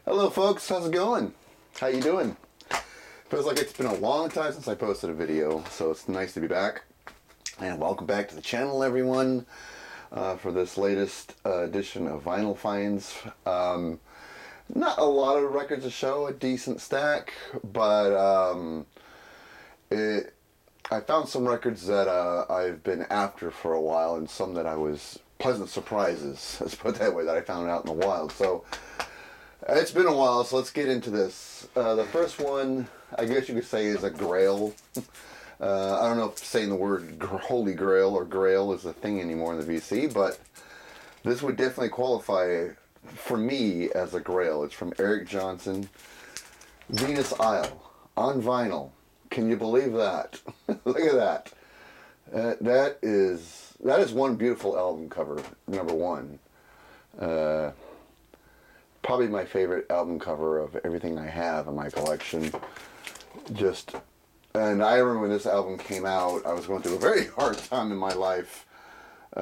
Hello folks, how's it going? How you doing? Feels like it's been a long time since I posted a video, so it's nice to be back. And welcome back to the channel, everyone, for this latest edition of Vinyl Finds. Not a lot of records to show, a decent stack, but I found some records that I've been after for a while, and some that I was pleasant surprises, let's put it that way, that I found out in the wild. So it's been a while, so let's get into this. The first one, I guess you could say, is a grail. I don't know if saying the word Holy Grail or Grail is a thing anymore in the VC, but this would definitely qualify for me as a grail. It's from Eric Johnson, Venus Isle, on vinyl. Can you believe that? Look at that. That is one beautiful album cover, number one. Probably my favorite album cover of everything I have in my collection. And I remember when this album came out, I was going through a very hard time in my life,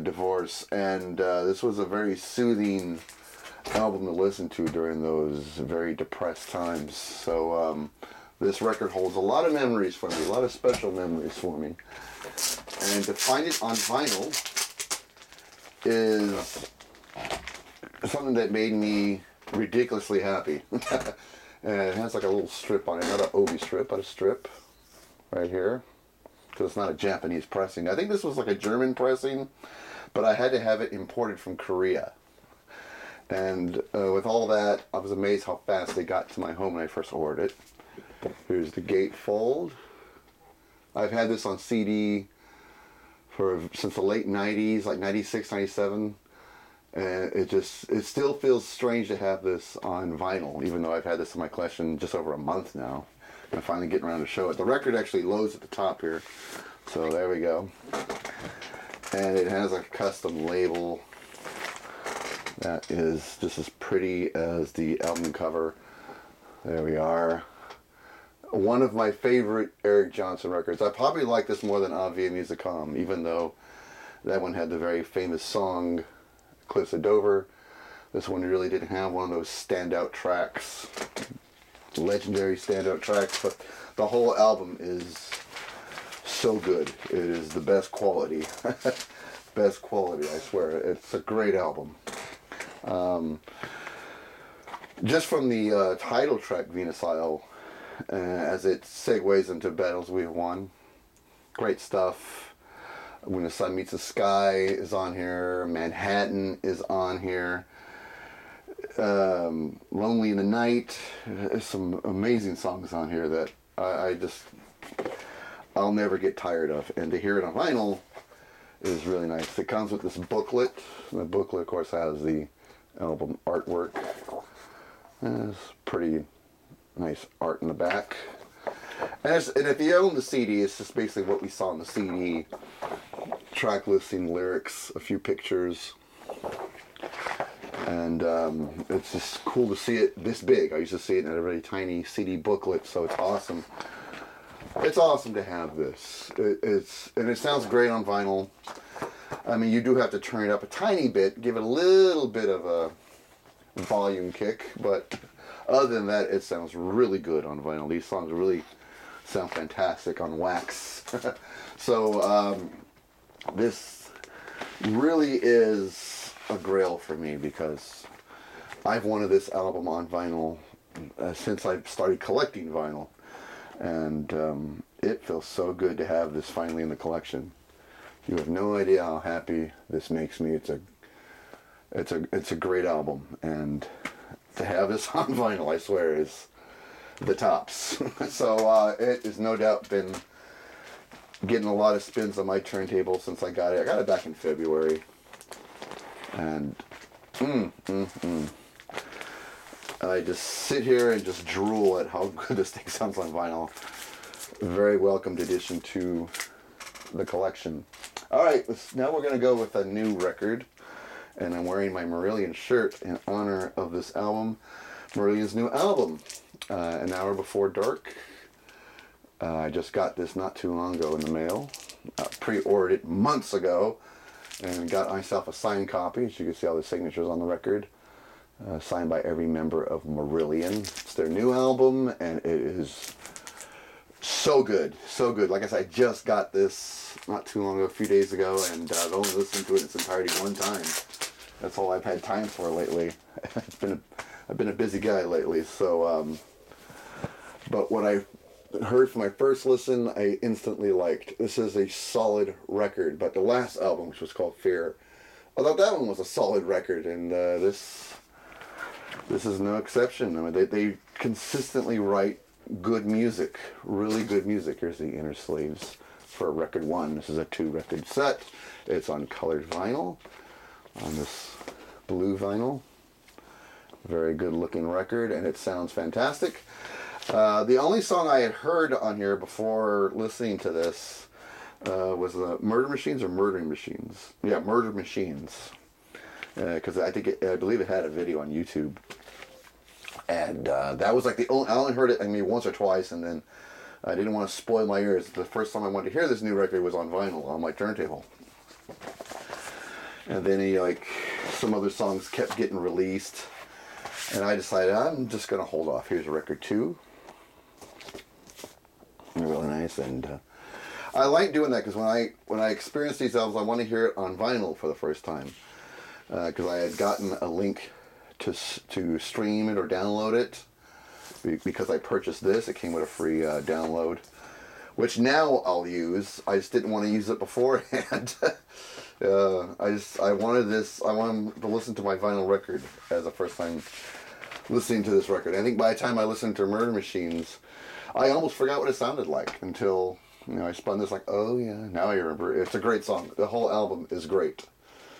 divorce, and this was a very soothing album to listen to during those very depressed times. So this record holds a lot of memories for me, a lot of special memories for me. And to find it on vinyl is something that made me ridiculously happy. And it has like a little strip on it, not an Obi strip, but a strip right here, because it's not a Japanese pressing. I think this was like a German pressing, but I had to have it imported from Korea. And with all that, I was amazed how fast they got to my home when I first ordered it. Here's the gatefold. I've had this on CD since the late 90s, like 96, 97. And it still feels strange to have this on vinyl, even though I've had this in my collection just over a month now. I'm finally getting around to show it. The record actually loads at the top here. So there we go. And it has a custom label that is just as pretty as the album cover. There we are. One of my favorite Eric Johnson records. I probably like this more than Avia Musicom, even though that one had the very famous song Cliffs of Dover. This one really didn't have one of those standout tracks, legendary standout tracks, but the whole album is so good. It is the best quality. Best quality, I swear. It's a great album. Just from the title track, Venus Isle, as it segues into Battles We've Won. Great stuff. When the Sun Meets the Sky is on here. Manhattan is on here. Lonely in the Night. There's some amazing songs on here that I'll never get tired of. And to hear it on vinyl is really nice. It comes with this booklet. The booklet, of course, has the album artwork. There's pretty nice art in the back. And if you own the CD, it's just basically what we saw on the CD. Track listing, lyrics, a few pictures. And it's just cool to see it this big. I used to see it in a really tiny CD booklet, so it's awesome. It's awesome to have this. And it sounds great on vinyl. I mean, you do have to turn it up a tiny bit, give it a little bit of a volume kick, but other than that, it sounds really good on vinyl. These songs really sound fantastic on wax. So this really is a grail for me, because I've wanted this album on vinyl since I started collecting vinyl, and it feels so good to have this finally in the collection. You have no idea how happy this makes me. It's a great album, and to have this on vinyl, I swear, is the tops. So it has no doubt been getting a lot of spins on my turntable since I got it. I got it back in February, and I just sit here and just drool at how good this thing sounds on vinyl. Very welcomed addition to the collection. Alright, now we're going to go with a new record, and I'm wearing my Marillion shirt in honor of this album. Marillion's new album, An Hour Before Dark. I just got this not too long ago in the mail. Pre-ordered it months ago, and got myself a signed copy. As you can see all the signatures on the record. signed by every member of Marillion. It's their new album, and it is so good, so good. Like I said, I just got this not too long ago, a few days ago, and I've only listened to it in its entirety one time. That's all I've had time for lately. I've been a busy guy lately, so, but what I heard from my first listen, I instantly liked. This is a solid record, but the last album, which was called Fear, I thought that one was a solid record, and this is no exception. I mean, they consistently write good music, really good music. Here's the Inner Sleeves for record 1. This is a 2-record set. It's on colored vinyl, on this blue vinyl. Very good looking record, and it sounds fantastic. The only song I had heard on here before listening to this was Murder Machines or Murdering Machines. Yeah, Murder Machines. Because I believe it had a video on YouTube. And that was like I only heard it, once or twice, and then I didn't want to spoil my ears. The first time I wanted to hear this new record was on vinyl on my turntable. And then some other songs kept getting released, and I decided I'm just going to hold off. Here's record 2. Really nice, and I like doing that because when I experience these albums, I want to hear it on vinyl for the first time, because I had gotten a link to stream it or download it because I purchased this. It came with a free download, which now I'll use. I just didn't want to use it beforehand. I wanted to listen to my vinyl record as a first time listening to this record. I think by the time I listened to Murder Machines, I almost forgot what it sounded like until I spun this oh yeah, now I remember. It's a great song. The whole album is great.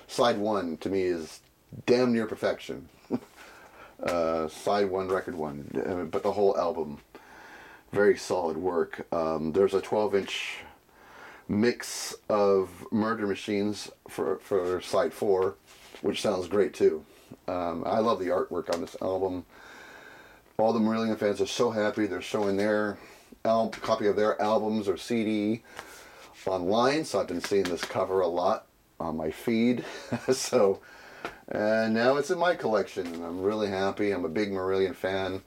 Side 1 to me is damn near perfection. Side 1, record 1, but the whole album, very solid work. There's a 12-inch mix of Murder Machines for side 4, which sounds great too. I love the artwork on this album. All the Marillion fans are so happy. They're showing their copy of their albums or CD online, so I've been seeing this cover a lot on my feed. So, and now it's in my collection, and I'm really happy. I'm a big Marillion fan.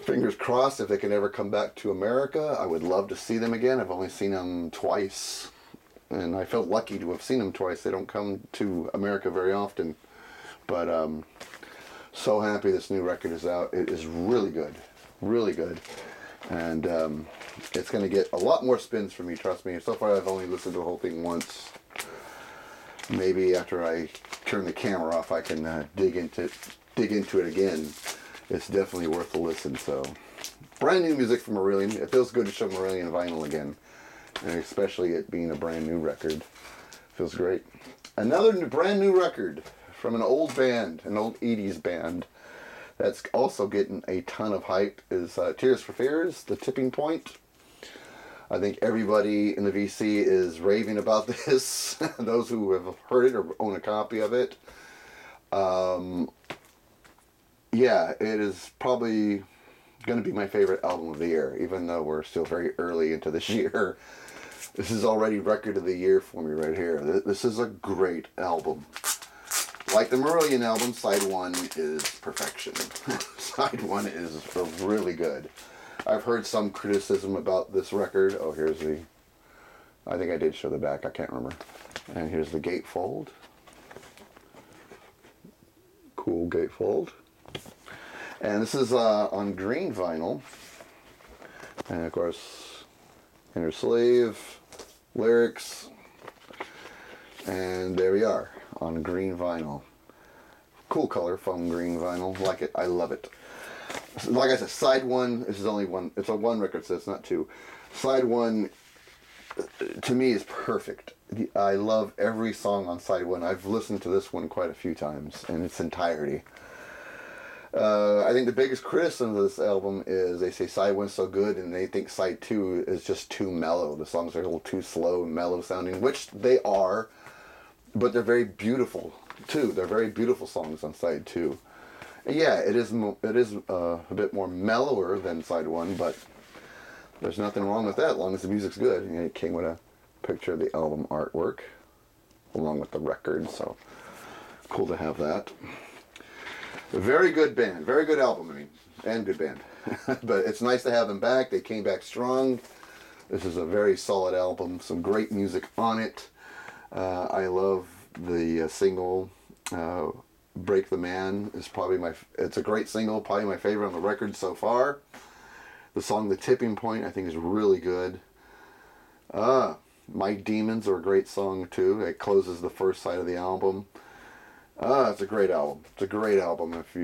Fingers crossed if they can ever come back to America. I would love to see them again. I've only seen them twice, and I felt lucky to have seen them twice. They don't come to America very often, but so happy this new record is out. It is really good, and it's going to get a lot more spins for me, trust me. So far I've only listened to the whole thing once. Maybe after I turn the camera off I can dig into it again. It's definitely worth a listen. So, brand new music from Marillion. It feels good to show Marillion vinyl again, and especially it being a brand new record. Feels great. Another brand new record from an old band, an old 80s band, that's also getting a ton of hype is Tears for Fears, The Tipping Point. I think everybody in the VC is raving about this. Those who have heard it or own a copy of it. Yeah, it is probably going to be my favorite album of the year, even though we're still very early into this year. This is already record of the year for me right here. This is a great album. Like the Marillion album, side 1 is perfection. Side 1 is really good. I've heard some criticism about this record. Oh, here's I think I did show the back, I can't remember. And here's the gatefold. Cool gatefold. And this is on green vinyl. And of course, inner sleeve, lyrics. And there we are, on green vinyl. Cool color, foam green vinyl. Like it, I love it. Like I said, side 1, this is only one, it's a 1 record, so it's not 2. Side 1, to me, is perfect. I love every song on side 1. I've listened to this one quite a few times in its entirety. I think the biggest criticism of this album is they say side 1's so good, and they think side 2 is just too mellow. The songs are a little too slow and mellow sounding, which they are, but they're very beautiful too. They're very beautiful songs on side 2. Yeah, it is a bit more mellower than side 1, but there's nothing wrong with that as long as the music's good. And it came with a picture of the album artwork along with the record, so cool to have that. A very good band, very good album, I mean, and good band. But it's nice to have them back. They came back strong. This is a very solid album, some great music on it. I love the single, Break the Man is probably it's a great single, probably my favorite on the record so far. The song The Tipping Point I think is really good. My Demons are a great song too. It closes the first side of the album. It's a great album. It's a great album. If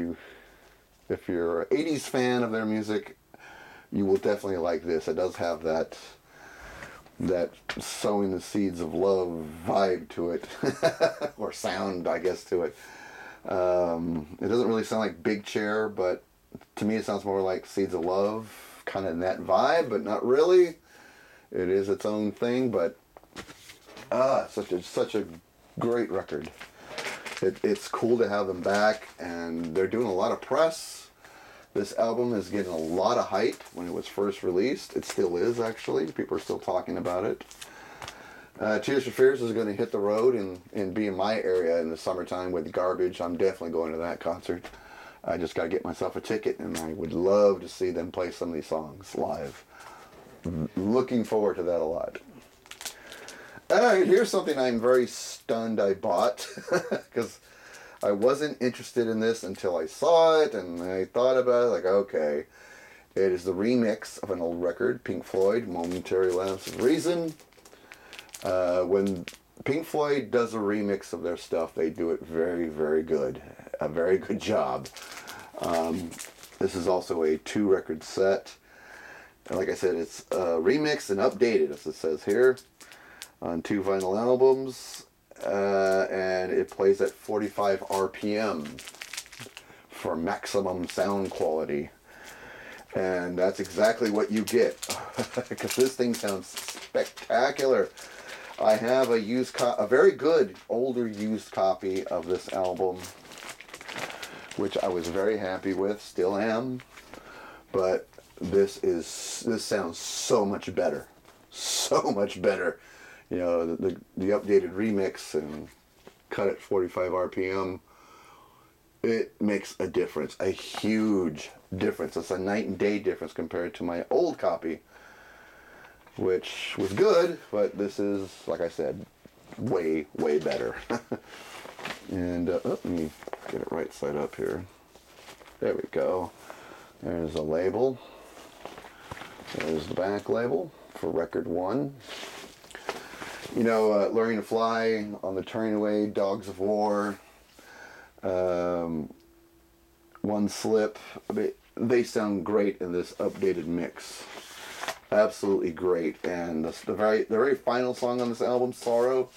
you're an 80s fan of their music, you will definitely like this. It does have that sowing the seeds of love vibe to it, or sound, I guess, to it. It doesn't really sound like Big Chair, but to me it sounds more like Seeds of Love, kind of in that vibe, but not really. It is its own thing, but such a great record. It's cool to have them back, and they're doing a lot of press. This album is getting a lot of hype when it was first released. It still is, actually. People are still talking about it. Tears for Fears is going to hit the road and be in my area in the summertime with Garbage. I'm definitely going to that concert. I just got to get myself a ticket, and I would love to see them play some of these songs live. Looking forward to that a lot. Alright, here's something I'm very stunned I bought, because I wasn't interested in this until I saw it, and I thought about it, like, okay. It is the remix of an old record, Pink Floyd, Momentary Lapse of Reason. When Pink Floyd does a remix of their stuff, they do it very, very good. A very good job. This is also a 2-record set. And like I said, it's remixed and updated, as it says here, on 2 vinyl albums. And it plays at 45 RPM for maximum sound quality. And that's exactly what you get, because this thing sounds spectacular. I have a very good older used copy of this album, which I was very happy with, still am. But this sounds so much better, so much better. You know, the updated remix and cut at 45 RPM, it makes a difference, a huge difference. It's a night and day difference compared to my old copy, which was good, but this is, like I said, way, way better. And let me get it right side up here. There we go. There's a label. There's the back label for record 1. You know, Learning to Fly, On the Turning Away, Dogs of War, One Slip. They sound great in this updated mix. Absolutely great. And the very final song on this album, Sorrow,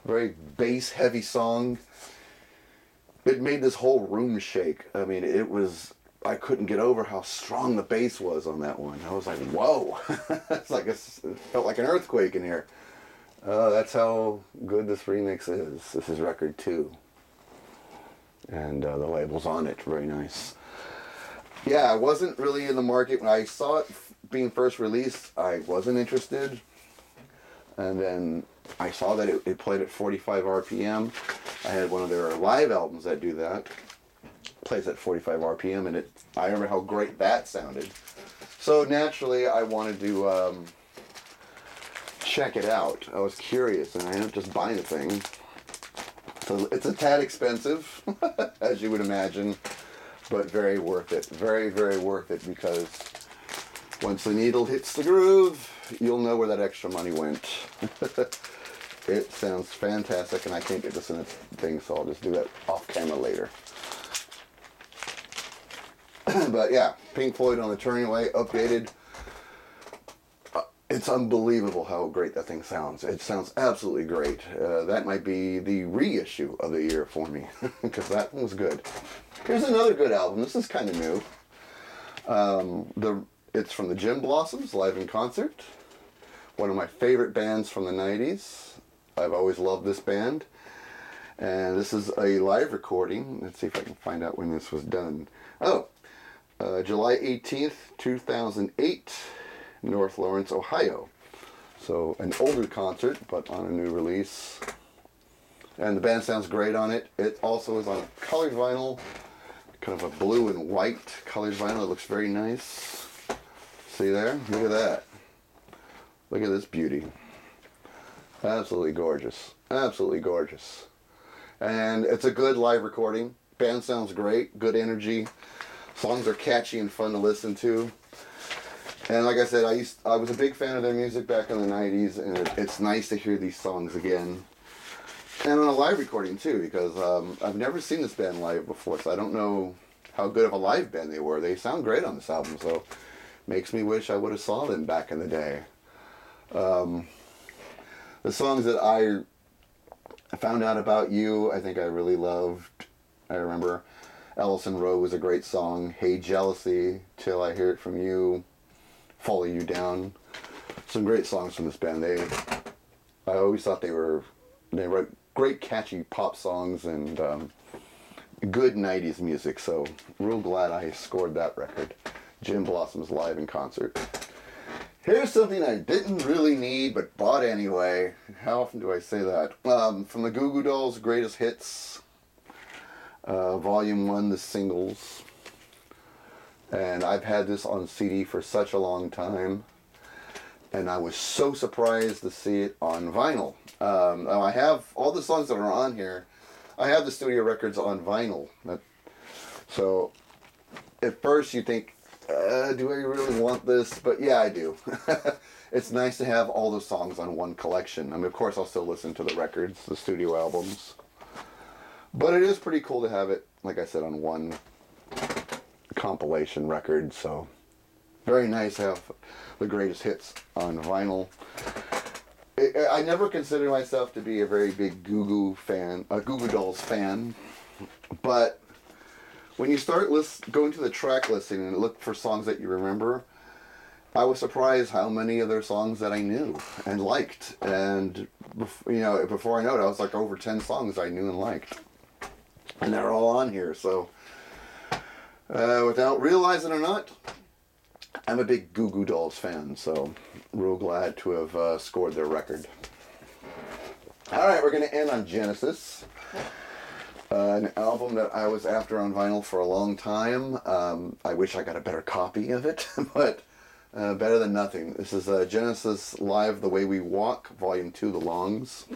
very bass heavy song. It made this whole room shake. I mean, I couldn't get over how strong the bass was on that one. I was like, whoa. It felt like an earthquake in here. That's how good this remix is. This is record 2. And the label's on it. Very nice. Yeah, I wasn't really in the market. When I saw it being first released, I wasn't interested. And then I saw that it played at 45 RPM. I had one of their live albums that do that. Plays at 45 RPM, and I remember how great that sounded. So naturally, I wanted to check it out. I was curious, and I ended up just buying the thing. So it's a tad expensive, as you would imagine, but very worth it. Very, very worth it, because once the needle hits the groove, you'll know where that extra money went. It sounds fantastic, and I can't get this in a thing, so I'll just do that off camera later. But yeah, Pink Floyd On the Turning Away, updated. It's unbelievable how great that thing sounds. It sounds absolutely great. That might be the reissue of the year for me, because that one was good. Here's another good album. This is kind of new. It's from the Gin Blossoms, live in concert. One of my favorite bands from the 90s. I've always loved this band. And this is a live recording. Let's see if I can find out when this was done. July 18th, 2008, North Lawrence, Ohio. So an older concert, but on a new release. And the band sounds great on it. It also is on colored vinyl. kind of a blue and white colored vinyl. It looks very nice. See there? Look at that. Look at this beauty. Absolutely gorgeous. Absolutely gorgeous. And it's a good live recording. Band sounds great. Good energy. Songs are catchy and fun to listen to. And like I said, I was a big fan of their music back in the 90s, and it's nice to hear these songs again. And on a live recording too, because I've never seen this band live before, so I don't know how good of a live band they were. They sound great on this album, so makes me wish I would have saw them back in the day. The songs that I found out about you, I think I really loved. I remember Ellison Road was a great song. Hey Jealousy, Till I Hear It From You, Follow You Down. Some great songs from this band. I always thought they wrote great catchy pop songs and good 90s music, so real glad I scored that record. Gin Blossoms live in concert. Here's something I didn't really need but bought anyway. How often do I say that? From the Goo Goo Dolls Greatest Hits, Volume 1, the singles. And I've had this on CD for such a long time, and I was so surprised to see it on vinyl. Now I have all the songs that are on here. I have the studio records on vinyl. So at first you think, do I really want this? But yeah, I do. It's nice to have all the songs on one collection. I mean, of course, I'll still listen to the records, the studio albums. But it is pretty cool to have it, like I said, on one compilation record. So very nice to have the greatest hits on vinyl. I never considered myself to be a very big Goo Goo Dolls fan, but when you start going to the track listing and look for songs that you remember, I was surprised how many of their songs that I knew and liked. And before I know it, I was like over 10 songs I knew and liked, and they're all on here. So without realizing it or not, I'm a big Goo Goo Dolls fan, so real glad to have scored their record. Alright, we're going to end on Genesis, an album that I was after on vinyl for a long time. I wish I got a better copy of it, but better than nothing. This is Genesis Live The Way We Walk, Volume 2, The Longs.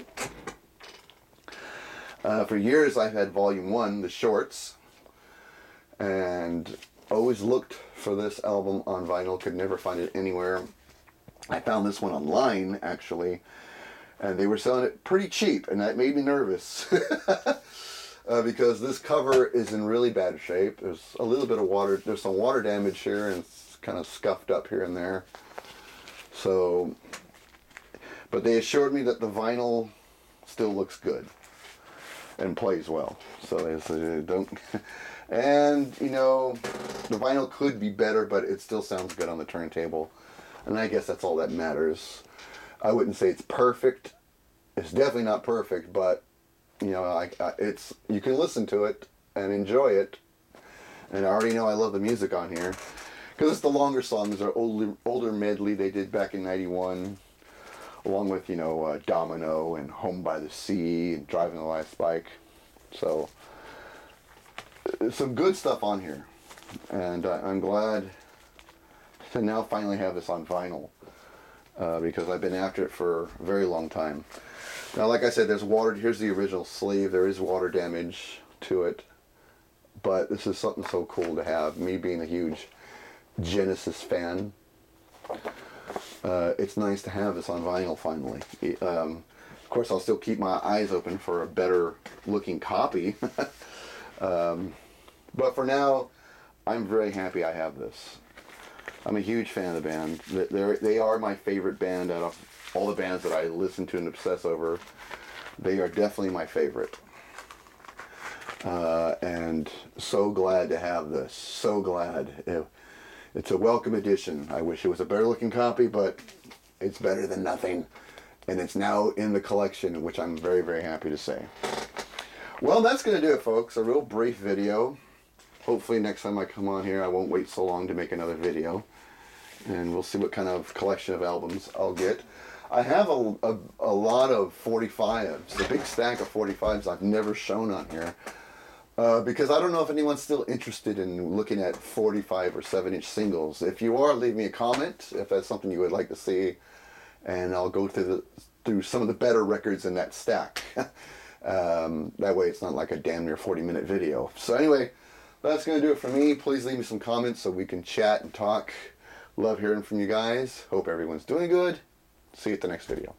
For years I've had Volume 1, The Shorts, and always looked for this album on vinyl, could never find it anywhere. I found this one online, actually, and they were selling it pretty cheap, and that made me nervous. Because this cover is in really bad shape. There's a little bit of water, there's some water damage here, and it's kind of scuffed up here and there. So, but they assured me that the vinyl still looks good and plays well. So they said, don't... And, the vinyl could be better, but it still sounds good on the turntable. And I guess that's all that matters. I wouldn't say it's perfect. It's definitely not perfect, but, you can listen to it and enjoy it. And I already know I love the music on here. Because it's the longer songs, are older medley they did back in 91. Along with, Domino and Home by the Sea and Driving the Last Bike. So... some good stuff on here, and I'm glad to now finally have this on vinyl, because I've been after it for a very long time. Now, like I said, here's the original sleeve. There is water damage to it, but this is something so cool to have. Me being a huge Genesis fan, it's nice to have this on vinyl finally. Of course, I'll still keep my eyes open for a better looking copy. But for now, I'm very happy I have this. I'm a huge fan of the band. They are my favorite band out of all the bands that I listen to and obsess over. They are definitely my favorite. And so glad to have this. So glad. It's a welcome addition. I wish it was a better looking copy, but it's better than nothing. And it's now in the collection, which I'm very, very happy to say. Well, that's going to do it, folks. A real brief video. Hopefully next time I come on here, I won't wait so long to make another video. And we'll see what kind of collection of albums I'll get. I have a lot of 45s, a big stack of 45s I've never shown on here. Because I don't know if anyone's still interested in looking at 45 or 7-inch singles. If you are, leave me a comment if that's something you would like to see, and I'll go through some of the better records in that stack. That way it's not like a damn near 40-minute video. So anyway, that's going to do it for me. Please leave me some comments so we can chat and talk. Love hearing from you guys. Hope everyone's doing good. See you at the next video.